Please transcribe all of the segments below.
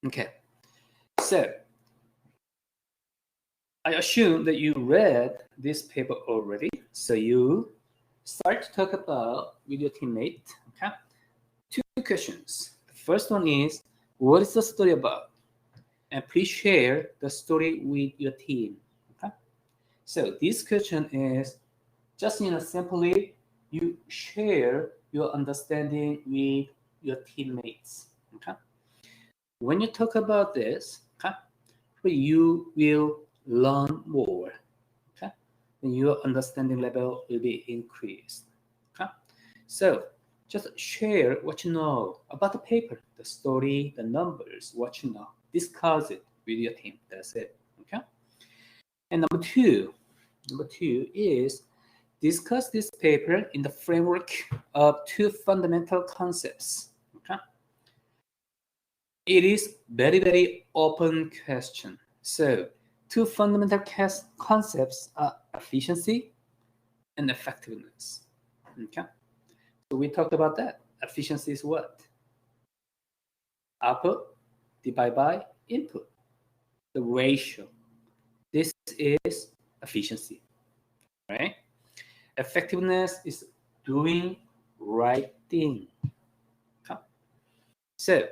Okay, so I assume that you read this paper already. So you start to talk about with your teammate. Okay, two questions. The first one is, what is the story about? And please share the story with your team. Okay, so this question is just simply you share your understanding with your teammates. Okay, when you talk about this, okay, you will learn more. Okay, and your understanding level will be increased. Okay, so just share what you know about the paper, the story, the numbers, what you know. Discuss it with your team. That's it. Okay, and number two is discuss this paper in the framework of two fundamental concepts. Okay, it is very open question. So two fundamental concepts are efficiency and effectiveness. Okay, so we talked about that. Efficiency is what? Output divided by input, the ratio. This is efficiency, right? Effectiveness is doing right thing. Okay? So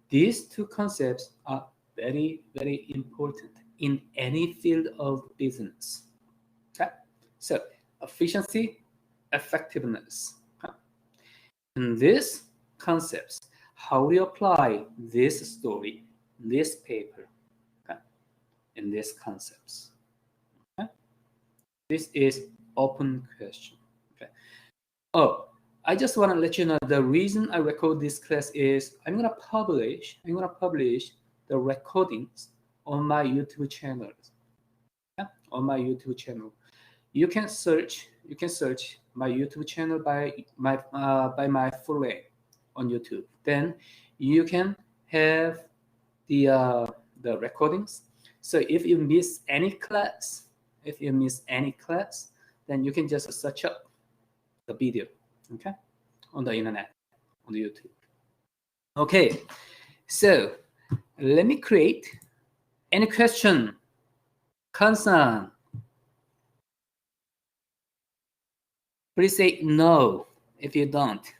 these two concepts are very important in any field of business. Okay? So efficiency, effectiveness. Okay? And these concepts, how we apply this story, this paper, okay, in these concepts. Okay? This is open question. Okay. Oh, I just want to let you know the reason I record this class is I'm gonna publish the recordings on my YouTube channel. Yeah? On my YouTube channel. You can search my YouTube channel by my full name on YouTube. Then you can have the recordings. So if you miss any class, then you can just search up the video, okay, on the internet, on the YouTube. Okay, so let me create any question, concern. Please say no if you don't.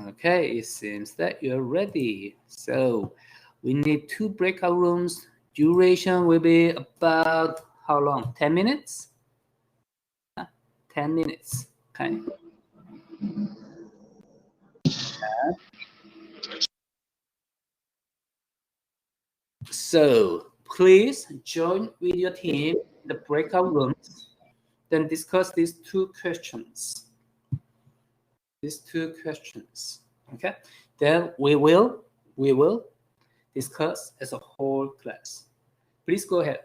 Okay, it seems that you're ready. So we need 2 breakout rooms. Duration will be about how long? 10 minutes? 10 minutes. Okay. So please join with your team in the breakout rooms. Then discuss these two questions. Okay. Then we will discuss as a whole class. Please go ahead.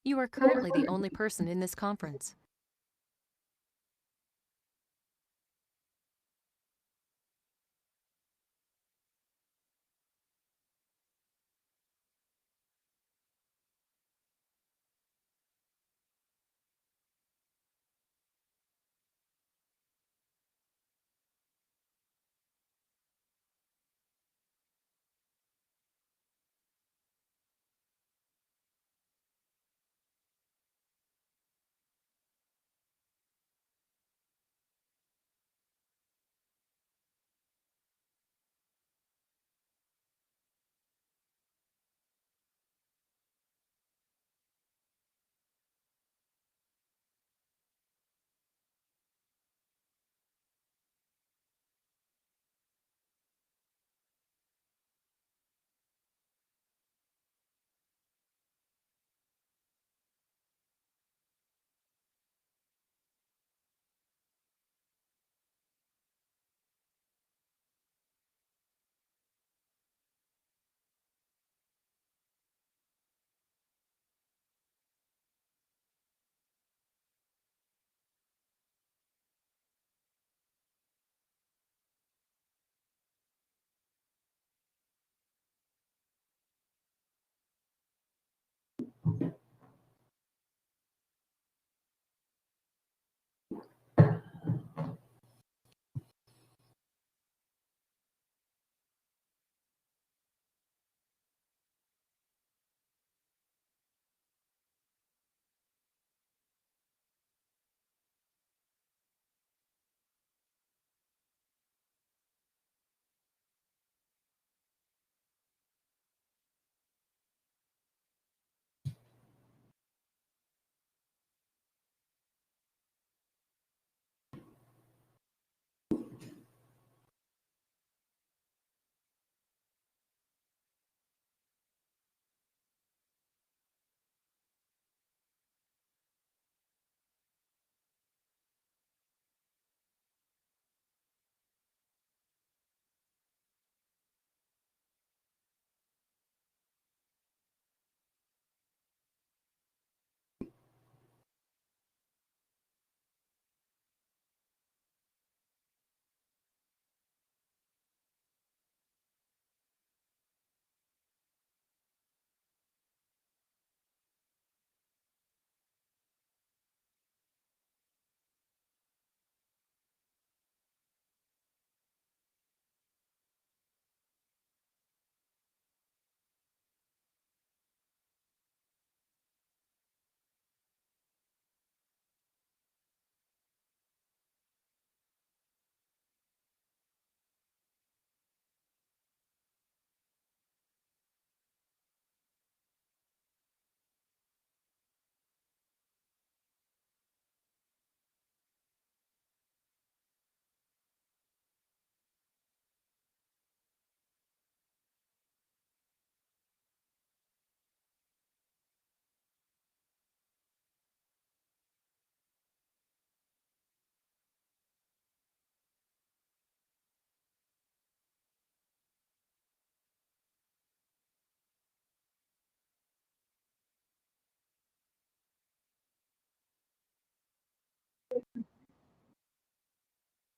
You are currently the only person in this conference.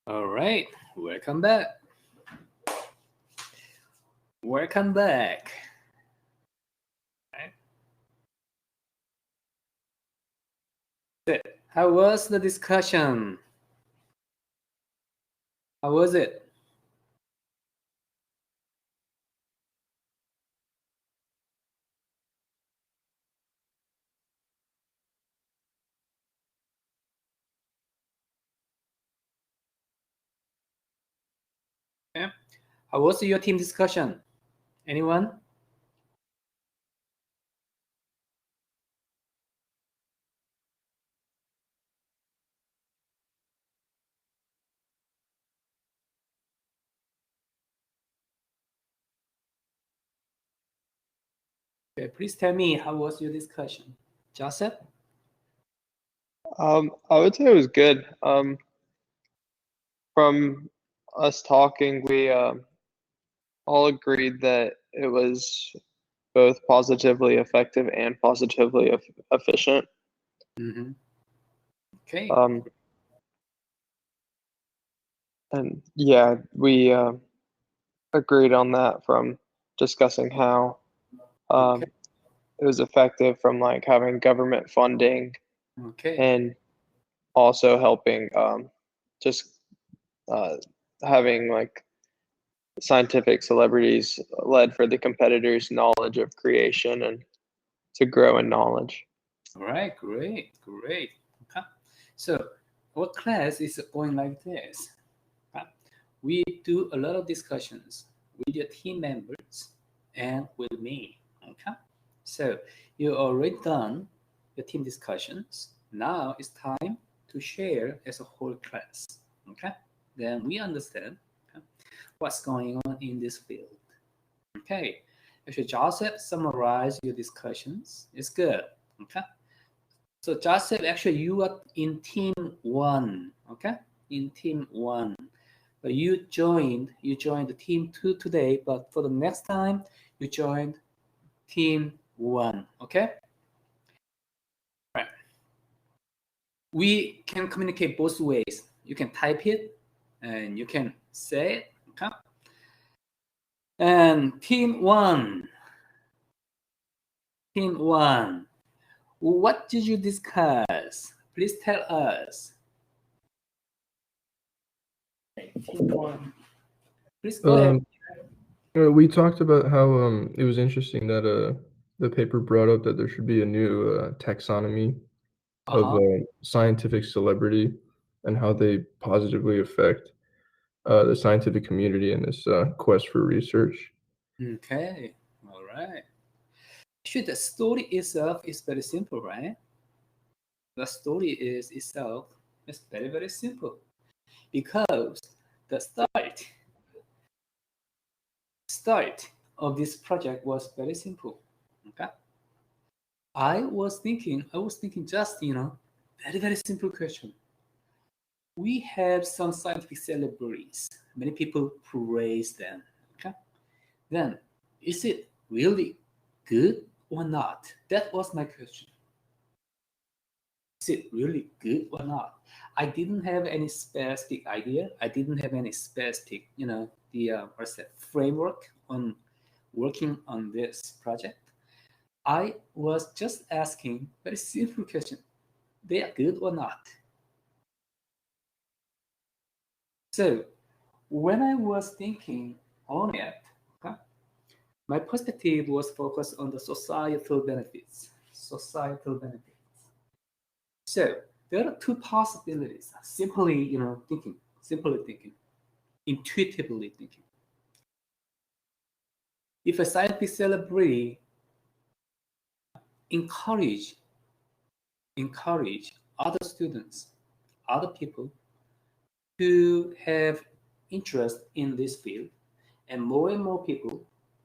All right, welcome back. Welcome back. Right. How was the discussion? How was it? Yeah. How was your team discussion? Anyone? Okay, please tell me how was your discussion, Joseph? I would say it was good. From us talking, we all agreed that it was both positively effective and positively efficient. Mm-hmm. Okay. And yeah, we agreed on that from discussing how Okay. it was effective from like having government funding Okay. and also helping just having like scientific celebrities led for the competitors' knowledge of creation and to grow in knowledge. All right. Great. Great. Okay. So our class is going like this. Okay. We do a lot of discussions with your team members and with me. Okay. So you already done your team discussions. Now it's time to share as a whole class. Okay. Then we understand, okay, what's going on in this field. Okay. Actually, Joseph summarized your discussions. It's good. Okay. So Joseph, actually, you are in team one. Okay. In team one. But you joined the team two today, but for the next time, you joined team one. Okay. Right. We can communicate both ways. You can type it and you can say it. Okay. And team one. Team one. What did you discuss? Please tell us. Team one. Please go ahead. We talked about how it was interesting that the paper brought up that there should be a new taxonomy of scientific celebrity and how they positively affect the scientific community in this quest for research. Okay. All right. Actually, the story itself is very simple, right? The story itself is very, very simple because the start of this project was very simple. Okay. I was thinking just, very, very simple question. We have some scientific celebrities. Many people praise them. Okay. Then, is it really good or not? That was my question. Is it really good or not? I didn't have any specific idea. I didn't have any specific, framework on working on this project. I was just asking very simple question. They are good or not? So when I was thinking on it, okay, my perspective was focused on the societal benefits. Societal benefits. So there are two possibilities. Simply thinking, intuitively thinking. If a scientific celebrity encourage other students, other people to have interest in this field, and more people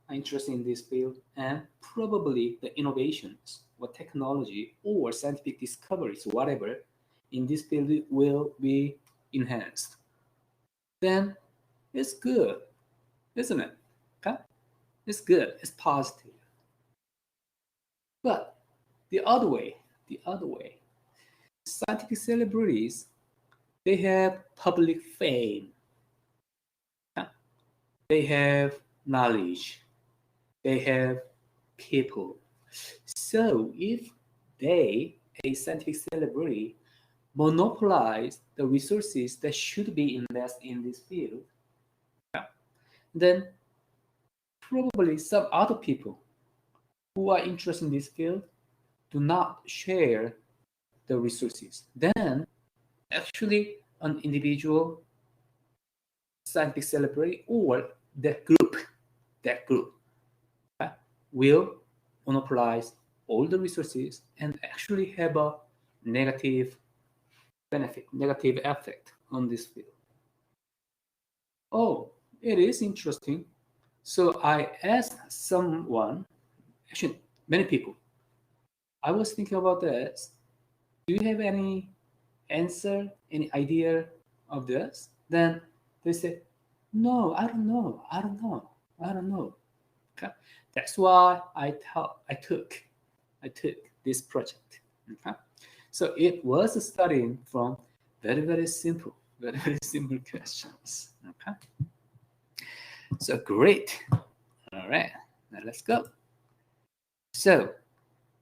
are interested in this field, and probably the innovations or technology or scientific discoveries, whatever, in this field will be enhanced. Then it's good, isn't it? Okay? It's good, it's positive. But the other way, scientific celebrities, they have public fame, they have knowledge, they have people. So if they, a scientific celebrity, monopolize the resources that should be invested in this field, then probably some other people who are interested in this field do not share the resources. Then actually an individual scientific celebrity or that group will monopolize all the resources and actually have a negative benefit, negative effect on this field. Oh, it is interesting. So I asked someone, actually many people, I was thinking about this. Do you have any answer, any idea of this? Then they say, no, I don't know. Okay? That's why I took this project. Okay? So it was studying from very simple questions. Okay? So great. All right, now let's go. So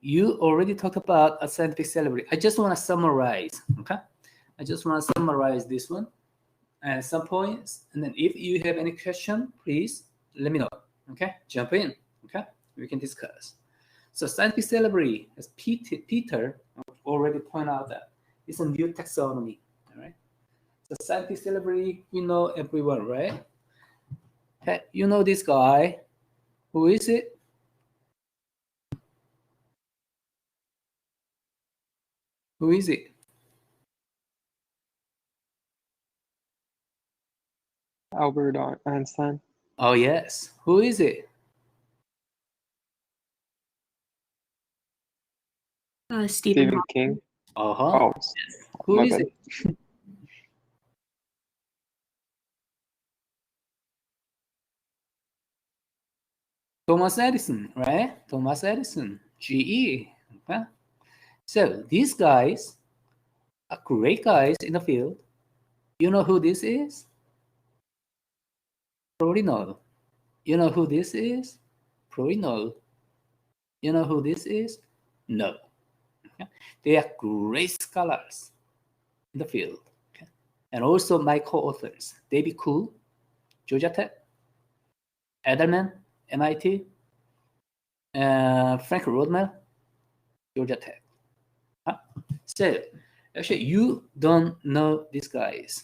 you already talked about a scientific celebrity. I just want to summarize. Okay, I just want to summarize this one and some points, and then if you have any question, please let me know. Okay, jump in. Okay, we can discuss. So scientific celebrity, as Peter already pointed out, that it's a new taxonomy. All right. So scientific celebrity, we know everyone, right? Hey, you know this guy. Who is it? Who is it? Albert Einstein. Oh yes. Who is it? Stephen King. Uh-huh. Oh, Who my is bad. it? Thomas Edison, right? Thomas Edison, GE. Okay. So these guys are great guys in the field. You know who this is? Probably no. You know who this is? Probably no. You know who this is? No. Okay. They are great scholars in the field. Okay. And also my co-authors, David Kuhl, Georgia Tech, Edelman, MIT, Frank Rodman, Georgia Tech. Huh? So actually, you don't know these guys.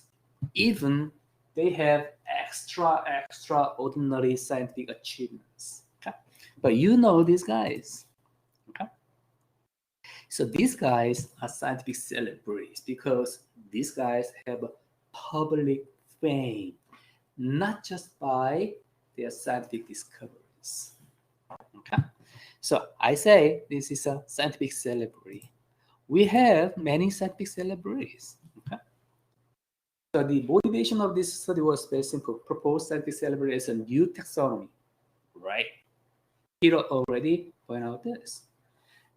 Even they have extraordinary scientific achievements. Okay? But you know these guys. Okay? So these guys are scientific celebrities because these guys have public fame, not just by their scientific discoveries. Okay? So I say this is a scientific celebrity. We have many scientific celebrities. Okay? So the motivation of this study was very simple. Proposed scientific celebrity is a new taxonomy, right? Peter already pointed out this.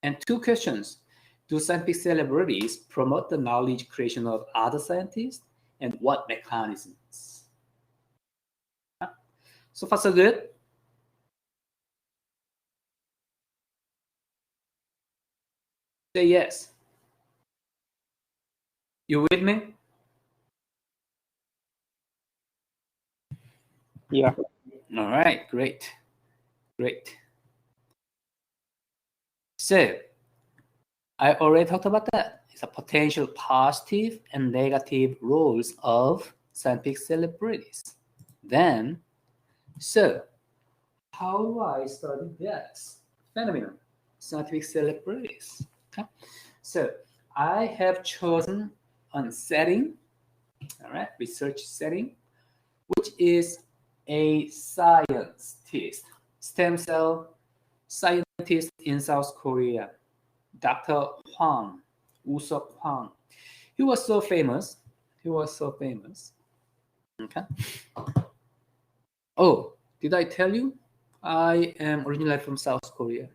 And two questions. Do scientific celebrities promote the knowledge creation of other scientists? And what mechanisms? Okay? So far, so good? Say yes. You with me? Yeah. All right, great. So I already talked about that. It's a potential positive and negative roles of scientific celebrities. Then, so how do I study this phenomenon, scientific celebrities? Okay. So I have chosen a setting, all right, research setting, which is a scientist, stem cell scientist in South Korea, Dr. Hwang, Woo-seok Hwang. He was so famous. Okay. Oh, did I tell you? I am originally from South Korea.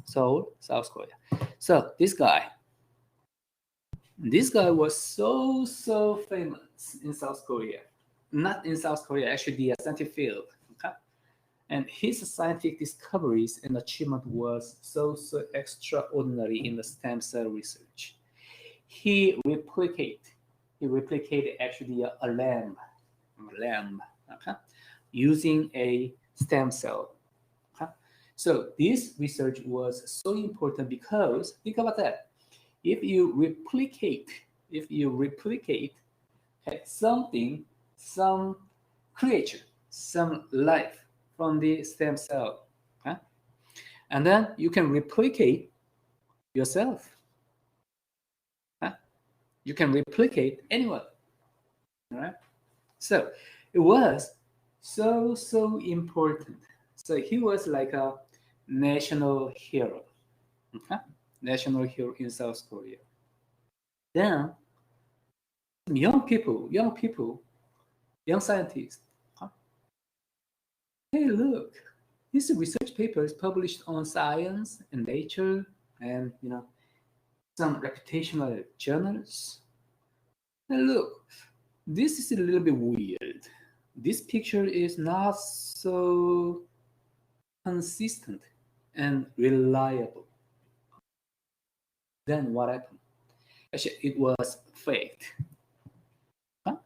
Seoul, South Korea. So this guy was so famous in South Korea. Not in South Korea, actually the scientific field. Okay? And his scientific discoveries and achievement was so extraordinary in the stem cell research. He replicated actually a lamb, okay, using a stem cell. Okay? So this research was so important because think about that. If you replicate something, some creature, some life from the stem cell, okay? And then you can replicate yourself. Okay? You can replicate anyone. All right. So it was so important. So he was like a national hero. Okay? National hero in South Korea. Then young scientists. Huh? Hey, look, This research paper is published on Science and Nature and some reputational journals. And look, this is a little bit weird. This picture is not so consistent and reliable. Then what happened? Actually, it was faked. Huh?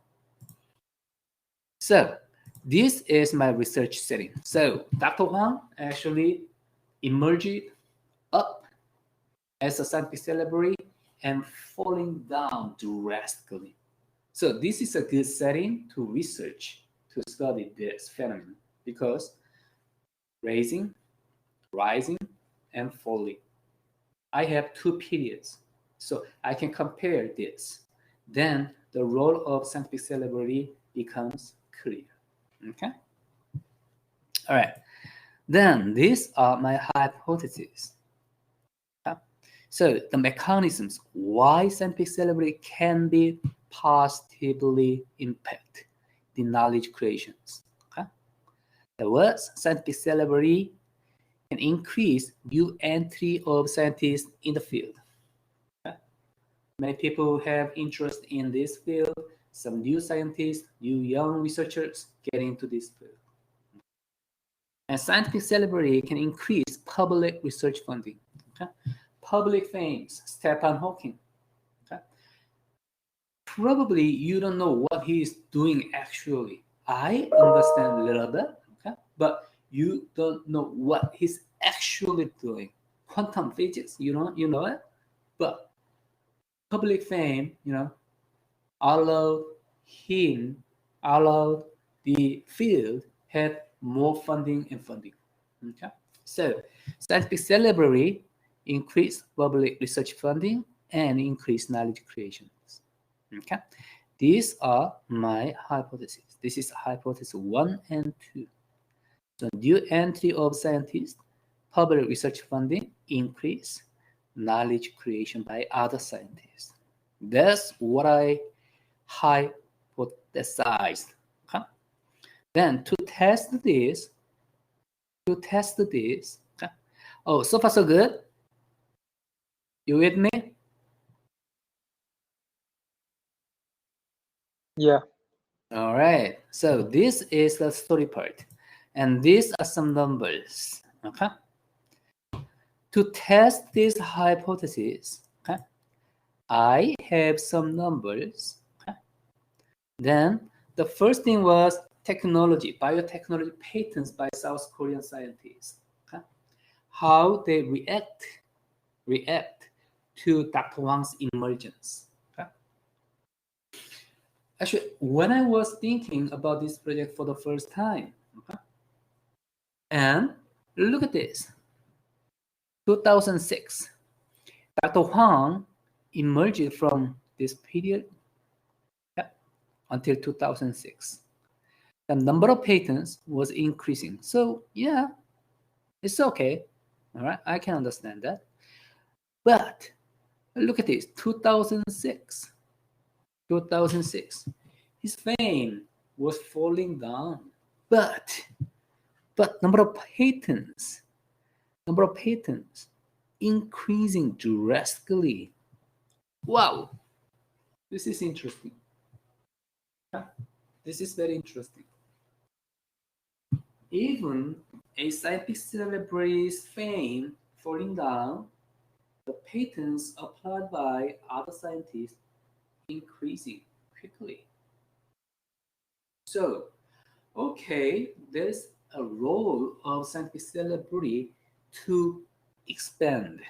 So this is my research setting. So Dr. Huang actually emerged up as a scientific celebrity and falling down drastically. So this is a good setting to research, to study this phenomenon, because rising, and falling. I have two periods, so I can compare this. Then the role of scientific celebrity becomes clear. Okay? All right. Then these are my hypotheses. So the mechanisms why scientific celebrity can be positively impact the knowledge creations. Okay? The words scientific celebrity can increase new entry of scientists in the field. Okay? Many people have interest in this field. Some new scientists, new young researchers get into this field. And scientific celebrity can increase public research funding. Okay? Public fames, Stephen Hawking. Okay? Probably you don't know what he is doing actually. I understand a little bit, okay? But you don't know what he's actually doing. Quantum physics, you know it? But public fame, allowed the field had more funding and funding. Okay? So scientific celebrity increase public research funding and increase knowledge creations. Okay, these are my hypotheses. This is hypothesis 1 and 2. So new entry of scientists, public research funding increase, knowledge creation by other scientists. That's what I hypothesized. Okay? Then to test this, okay? Oh, so far so good. You with me? Yeah. All right. So this is the story part. And these are some numbers. Okay. To test this hypothesis, okay, I have some numbers. Okay. Then the first thing was technology, biotechnology patents by South Korean scientists. Okay. How they react to Dr. Wang's emergence. Okay. Actually, when I was thinking about this project for the first time, okay, and look at this, 2006, Dr. Huang emerged from this period until 2006. The number of patents was increasing. So yeah, it's okay. All right, I can understand that. But look at this, 2006, his fame was falling down. But number of patents increasing drastically. Wow, this is interesting. This is very interesting. Even a scientific celebrity's fame falling down, the patents applied by other scientists increasing quickly. So, okay, there's a role of scientific celebrity to expand,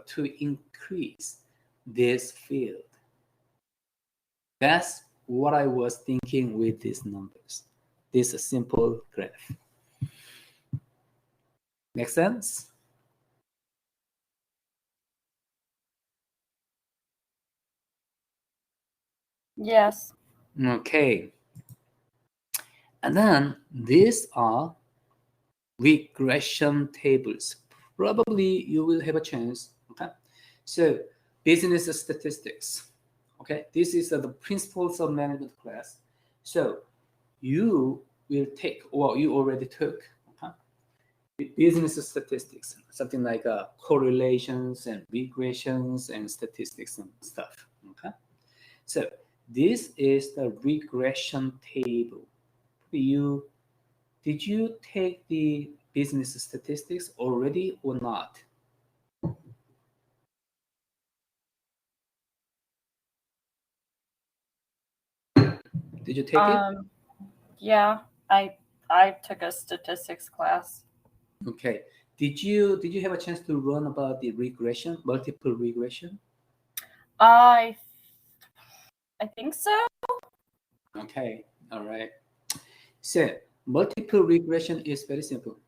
to increase this field. That's what I was thinking with these numbers. This simple graph. Make sense? Yes. Okay. And then these are regression tables. Probably you will have a chance. Okay. So business statistics. Okay. This is the principles of management class. So you will take, or you already took, okay, business statistics, something like correlations and regressions and statistics and stuff. Okay, so this is the regression table. Did you take the business statistics already or not? Did you take it? Yeah, I took a statistics class. Okay. Did you have a chance to learn about the regression, multiple regression? I think so. Okay. All right. So multiple regression is very simple.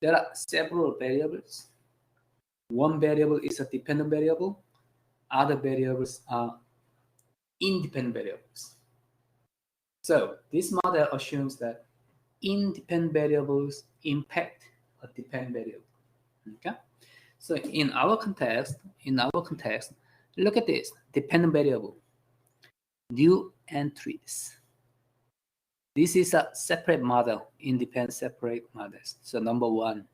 There are several variables. One variable is a dependent variable. Other variables are independent variables. So this model assumes that independent variables impact a dependent variable. Okay. So in our context, look at this dependent variable, new entries. This is a separate model, independent separate models. So number one,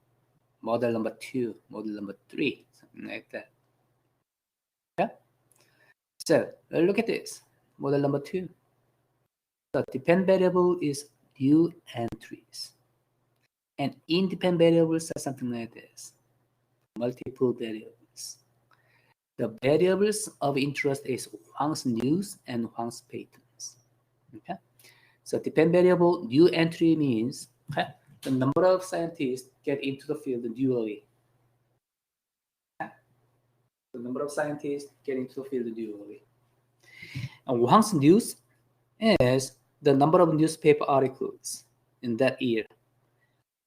model number two, model number three, something like that. Okay. So look at this, model number two. The dependent variable is new entries. And independent variables are something like this, multiple variables. The variables of interest is Huang's news and Huang's patents. Okay, so dependent variable new entry means the number of scientists get into the field newly. Okay? The number of scientists get into the field newly. And Huang's news is the number of newspaper articles in that year.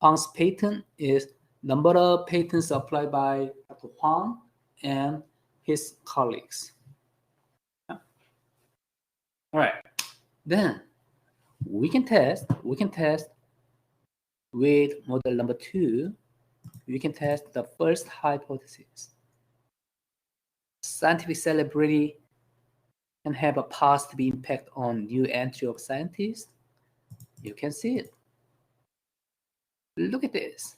Huang's patent is number of patents applied by Dr. Huang and his colleagues. All right. Then we can test with model number two. We can test the first hypothesis. Scientific celebrity can have a positive impact on new entry of scientists. You can see it. Look at this.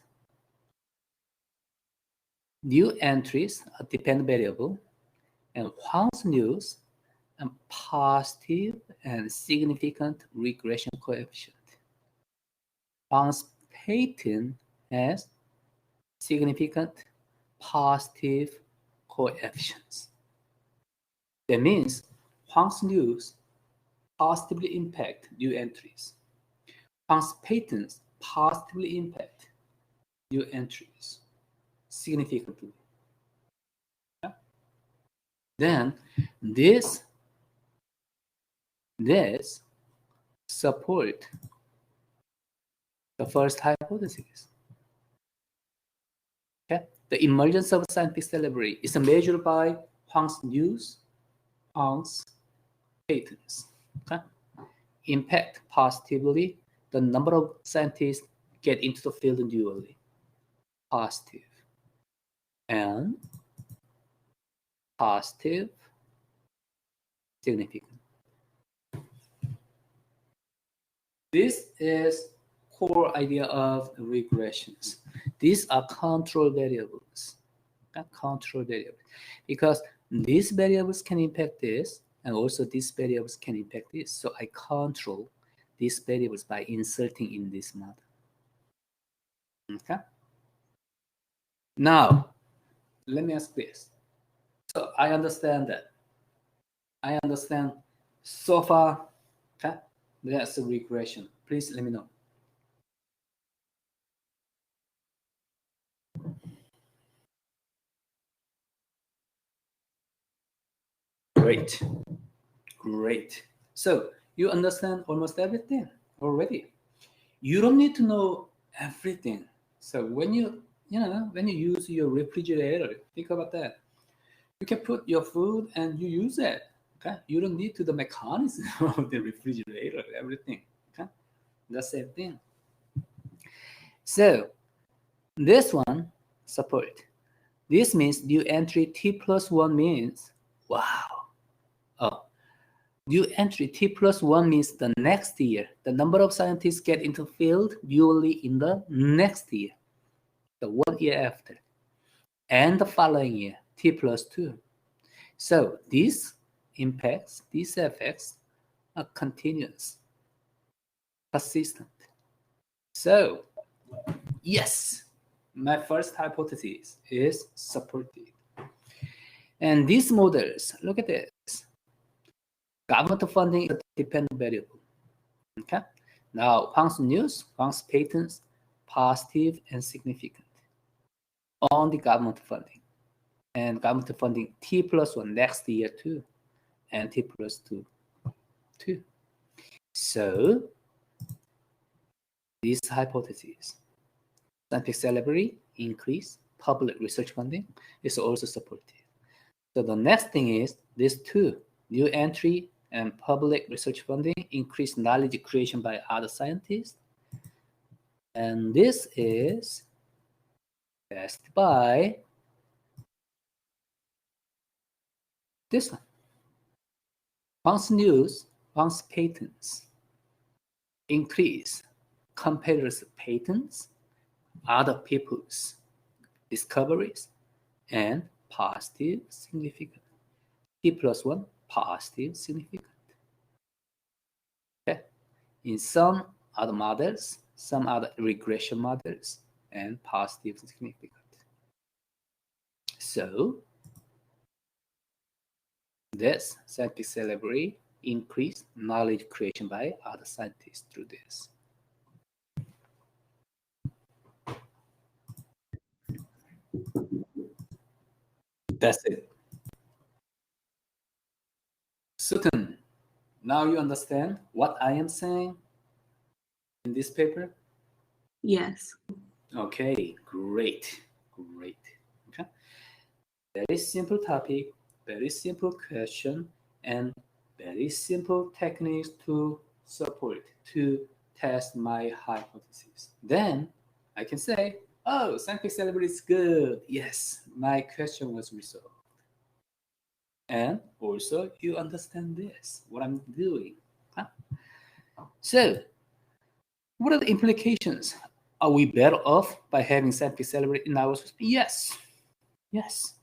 New entries are dependent variable, and Huang's news and positive and significant regression coefficient. Huang's patent has significant positive coefficients. That means Huang's news positively impact new entries. Huang's patents positively impact new entries significantly. Yeah. Then this support the first hypothesis. Okay, the emergence of scientific celebrity is measured by Huang's news, Huang's patents. Okay, impact positively the number of scientists get into the field newly. Positive and positive, significant. This is core idea of regressions. These are control variables. Control variables. Because these variables can impact this, and also these variables can impact this. So I control these variables by inserting in this model. Okay. Now, let me ask this. So I understand that. I understand so far. Okay, that's a regression. Please let me know. Great. Great. So you understand almost everything already. You don't need to know everything. So when you use your refrigerator, think about that. You can put your food and you use it. Okay. You don't need to the mechanism of the refrigerator, everything. Okay. The same thing. So this one support. This means new entry T+1 means wow. Oh, new entry T+1 means the next year. The number of scientists get into field newly in the next year. the 1 year after, and the following year, t plus 2. So these impacts, these effects are continuous, persistent. So yes, my first hypothesis is supported. And these models, look at this. Government funding is a dependent variable. Okay. Now, Huang's news, Huang's patents, positive and significant on the government funding. And government funding t plus 1 next year too, and t plus 2 too. So these hypotheses, scientific celebrity increase, public research funding is also supported. So the next thing is these two, new entry and public research funding, increase knowledge creation by other scientists. And this is backed by this one. Huang's news, Huang's patents increase competitors' patents, other people's discoveries, and positive significant. T plus 1, positive significant. Okay. In some other models, some other regression models, and positive significant. So this scientific celebrity increase knowledge creation by other scientists through this. That's it. Sutton, now you understand what I am saying in this paper? Yes. Okay, great, great. Okay, very simple topic, very simple question, and very simple techniques to support, to test my hypothesis. Then I can say, oh, scientific celebrity is good. Yes, my question was resolved. And also you understand this, what I'm doing. Huh? So what are the implications? Are we better off by having scientific celebrity in our system? Yes. Yes.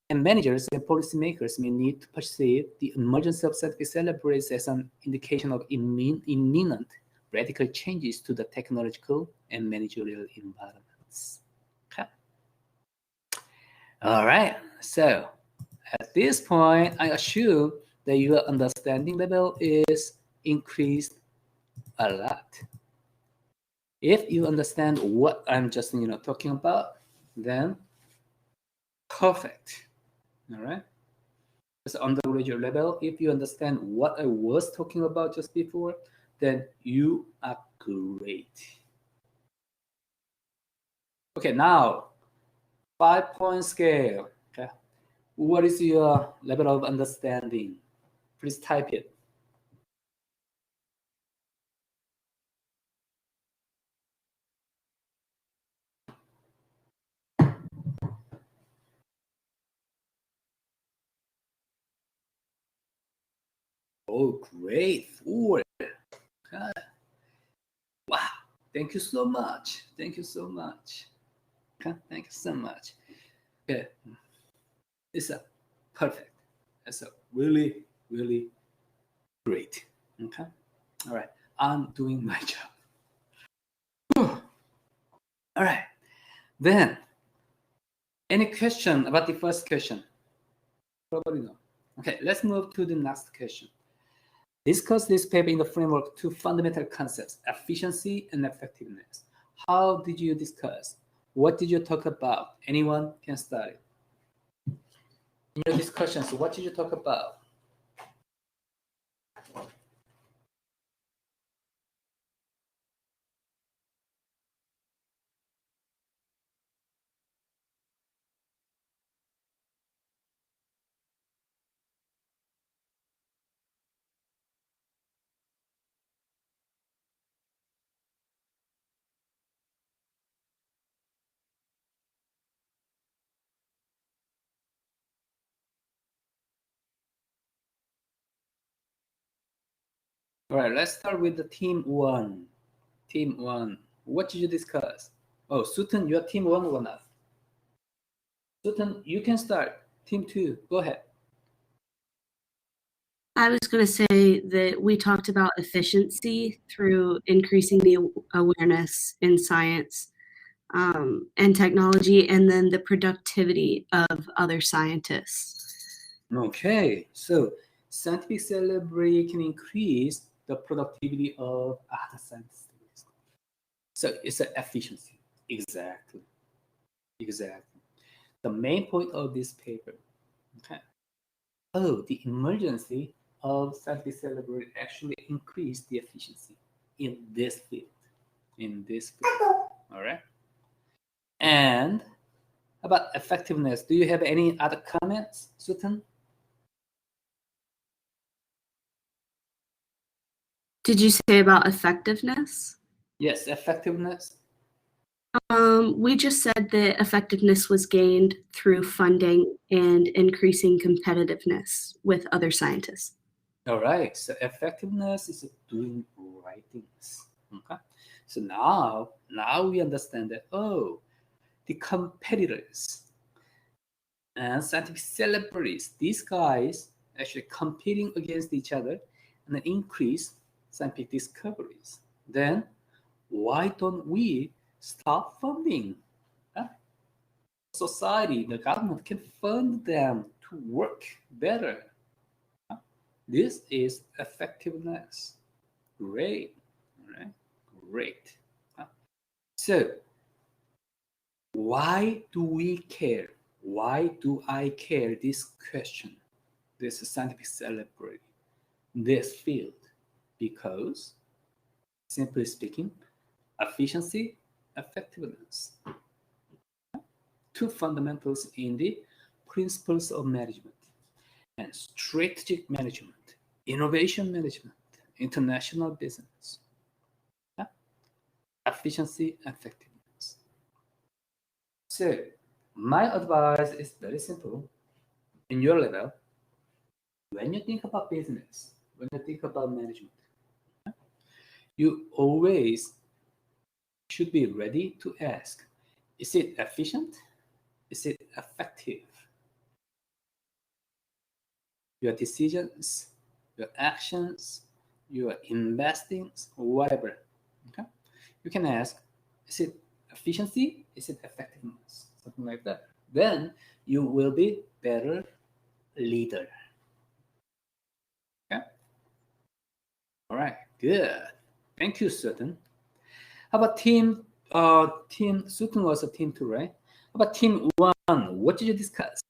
And managers and policymakers may need to perceive the emergence of scientific celebrities as an indication of imminent radical changes to the technological and managerial environments. Okay. All right. So at this point, I assume that your understanding level is increased a lot. If you understand what I'm just talking about, then perfect. All right. As undergraduate level, if you understand what I was talking about just before, then you are great. Okay, now 5-point scale. Okay, what is your level of understanding? Please type it. Oh, great. 4. Okay. Wow. Thank you so much. Thank you so much. Okay. Thank you so much. Okay. It's a perfect. It's a really, really great. Okay. All right. I'm doing my job. All right. Then, any question about the first question? Probably no. Okay. Let's move to the next question. Discuss this paper in the framework two fundamental concepts, efficiency and effectiveness. How did you discuss? What did you talk about? Anyone can start. In your discussions, what did you talk about? All right, let's start with the team one. Team one, what did you discuss? Oh, Sutton, you're team 1 or not? Sutton, you can start. Team 2, go ahead. I was going to say that we talked about efficiency through increasing the awareness in science and technology, and then the productivity of other scientists. Okay, so scientific celebrity can increase the productivity of other scientists. So it's an efficiency. Exactly. The main point of this paper. Okay. Oh, the emergency of scientific celebrity actually increased the efficiency in this field. All right. And about effectiveness, do you have any other comments, Sutton? Did you say about effectiveness? Yes, effectiveness. We just said that effectiveness was gained through funding and increasing competitiveness with other scientists. All right. So effectiveness is doing right things. Okay. So now we understand that the competitors and scientific celebrities, these guys actually competing against each other and then increase scientific discoveries. Then why don't we stop funding? Huh? Society, the government can fund them to work better. Huh? This is effectiveness. Great. All right. Great. Huh? So why do we care? Why do I care this question? This scientific celebrity, this field? Because, simply speaking, efficiency, effectiveness. Two fundamentals in the principles of management and strategic management, innovation management, international business. Yeah? Efficiency, effectiveness. So, my advice is very simple. In your level, when you think about business, when you think about management, you always should be ready to ask, is it efficient? Is it effective? Your decisions, your actions, your investings, whatever. Okay? You can ask, is it efficiency? Is it effectiveness? Something like that. Then you will be better leader. Okay? All right, good. Thank you, Sutton. How about team Sutton was a team 2, right? How about team 1? What did you discuss?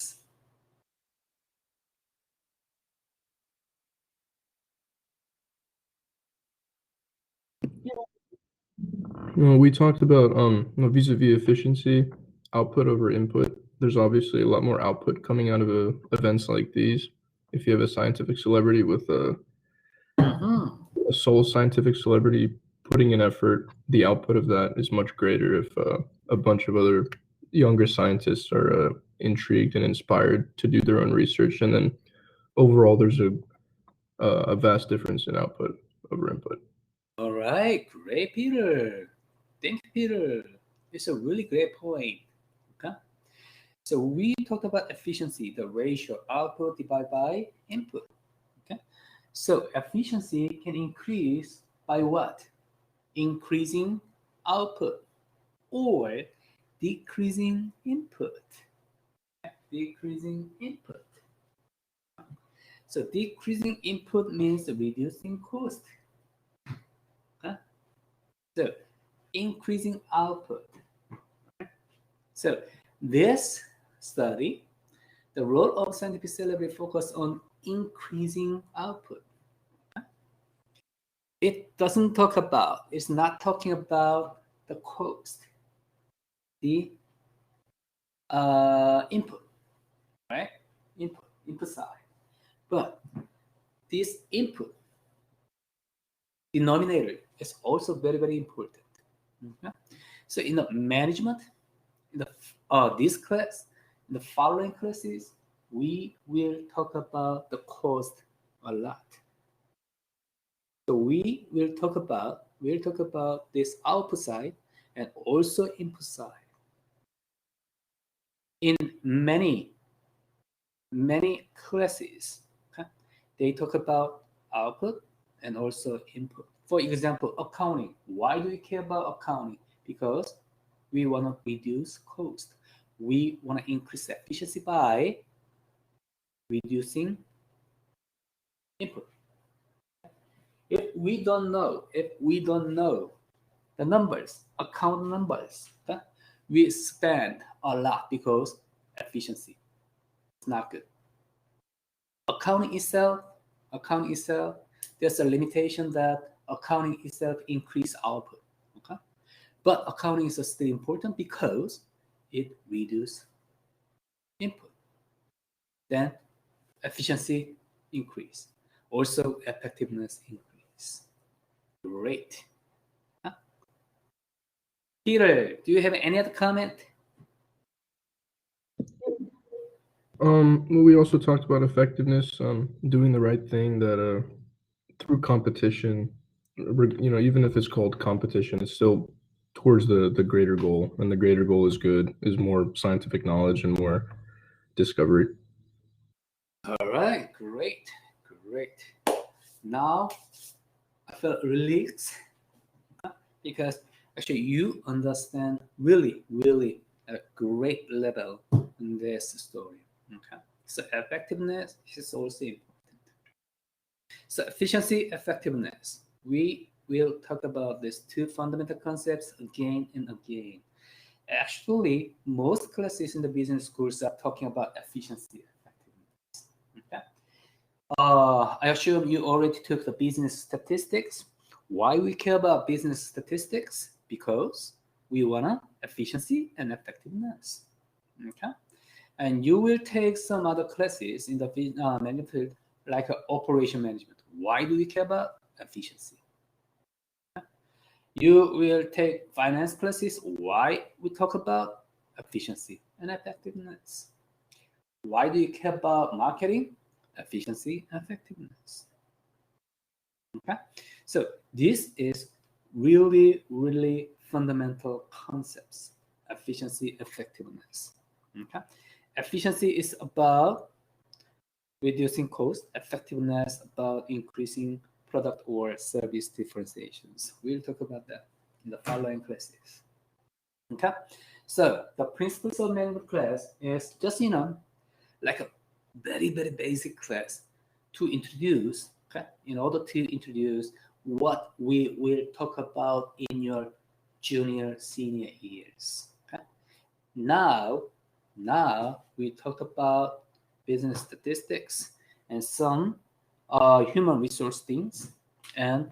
We talked about vis-a-vis efficiency, output over input. There's obviously a lot more output coming out of events like these. If you have a scientific celebrity with a sole scientific celebrity putting in effort, the output of that is much greater if a bunch of other younger scientists are intrigued and inspired to do their own research. And then overall, there's a vast difference in output over input. All right, great, Peter. Thank you, Peter. It's a really great point. Okay. So we talked about efficiency, the ratio output divided by input. Okay. So efficiency can increase by what? Increasing output or decreasing input. Decreasing input. So decreasing input means reducing cost. Okay. So increasing output. So this study, the role of scientific celebrity focused on increasing output. It's not talking about the cost, the input, right? Input side. But this input denominator is also very, very important. Okay? So in the management, in the this class, in the following classes, we will talk about the cost a lot. So we will talk about this output side, and also input side. In many classes, okay, they talk about output and also input. For example, accounting. Why do we care about accounting? Because we want to reduce cost. We want to increase efficiency by reducing input. If we don't know the numbers, account numbers, okay, we spend a lot because efficiency is not good. Accounting itself, there's a limitation that accounting itself increase output. Okay, but accounting is still important because it reduces input. Then efficiency increase, also effectiveness increase. Great. Huh? Peter, do you have any other comment? We also talked about effectiveness, doing the right thing that through competition, even if it's called competition, it's still towards the greater goal, and the greater goal is good, is more scientific knowledge and more discovery. All right, great. Now I feel relieved because actually you understand really at a great level in this story. Okay, so effectiveness is also important. So efficiency, effectiveness. We will talk about these two fundamental concepts again and again. Actually, most classes in the business schools are talking about efficiency, effectiveness. Okay. I assume you already took the business statistics. Why we care about business statistics? Because we want efficiency and effectiveness. Okay. And you will take some other classes in the management field, like operation management. Why do we care about efficiency? You will take finance classes. Why we talk about efficiency and effectiveness? Why do you care about marketing? Efficiency, effectiveness. Okay, so this is really fundamental concepts. Efficiency, effectiveness. Okay, efficiency is about reducing cost. Effectiveness about increasing product or service differentiations. We'll talk about that in the following classes. Okay, so the principles of management class is just like a very basic class to introduce. Okay, in order to introduce what we will talk about in your senior years. Okay, now we talk about business statistics and some human resource things and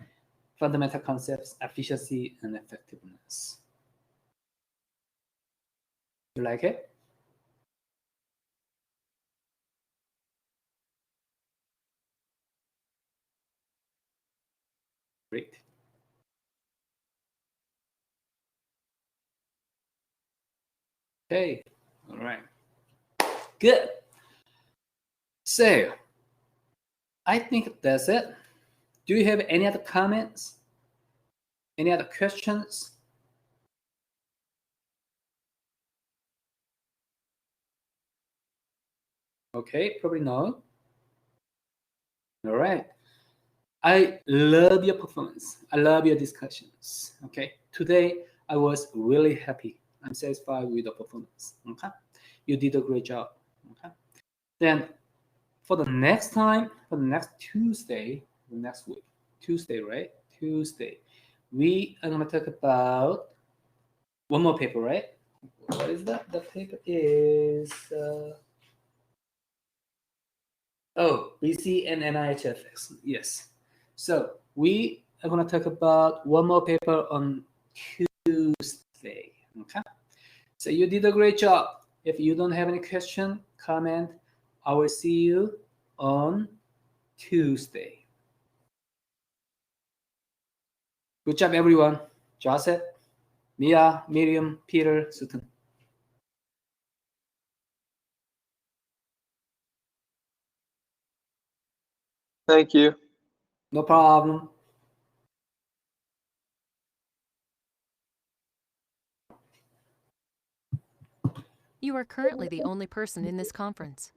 fundamental concepts, efficiency and effectiveness. You like it? Great. Okay, all right. Good. So, I think that's it. Do you have any other comments? Any other questions? Okay, probably no. All right. I love your performance. I love your discussions. Okay. Today, I was really happy. I'm satisfied with the performance. Okay. You did a great job. Okay. Then, for the next time, for the next Tuesday, the next week, Tuesday, right? Tuesday, we are going to talk about one more paper, right? What is that? The paper is BC and NIHFX. Yes. So we are going to talk about one more paper on Tuesday. Okay. So you did a great job. If you don't have any question, comment, I will see you on Tuesday. Good job, everyone. Joseph, Mia, Miriam, Peter, Sutton. Thank you. No problem. You are currently the only person in this conference.